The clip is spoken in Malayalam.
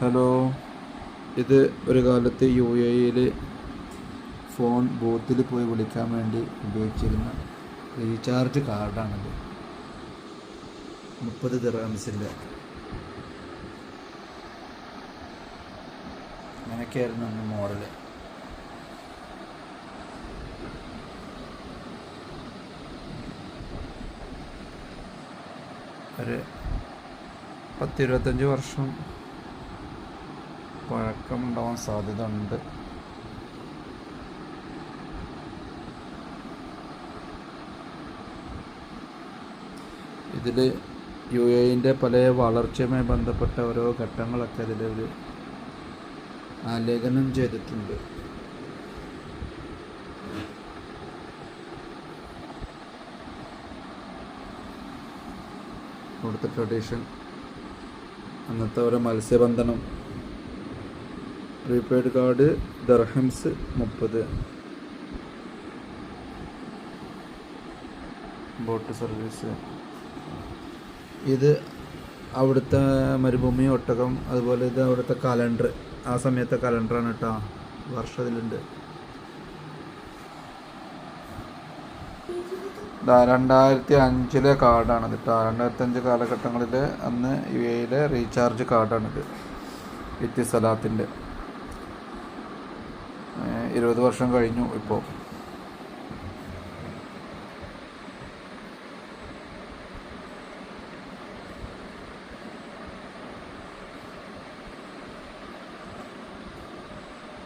ഹലോ, ഇത് ഒരു കാലത്ത് UAE ഫോൺ ബൂത്തിൽ പോയി വിളിക്കാൻ വേണ്ടി ഉപയോഗിച്ചിരുന്ന റീചാർജ് കാർഡാണിത്. 30 ദിർഹംസിൻ്റെ. അങ്ങനെയൊക്കെയായിരുന്നു അന്ന് മോഡല്. ഒരു 10-25 വർഷം പഴക്കമുണ്ടാവാൻ സാധ്യത ഉണ്ട്. ഇതിൽ UAE പല വളർച്ചയുമായി ബന്ധപ്പെട്ട ഓരോ ഘട്ടങ്ങളൊക്കെ ഇതിൽ ആലേഖനം ചെയ്തിട്ടുണ്ട്. ഇവിടുത്തെ ട്രഡീഷൻ, അന്നത്തെ ഓരോ മത്സ്യബന്ധനം. Prepaid card dirhams 30. Boat service. ഇത് അവിടുത്തെ മരുഭൂമി ഒട്ടകം, അതുപോലെ ഇത് അവിടുത്തെ കലണ്ടർ. ആ സമയത്തെ കലണ്ടറാണ് കേട്ടോ. വർഷം ഇതിലുണ്ട്. 2005 കാർഡാണിത് കേട്ടോ. 2005 കാലഘട്ടങ്ങളിൽ അന്ന് UAE റീചാർജ് കാർഡാണിത്. ഇത്തിസലാത്തിൻ്റെ 20 വർഷം കഴിഞ്ഞു ഇപ്പോൾ.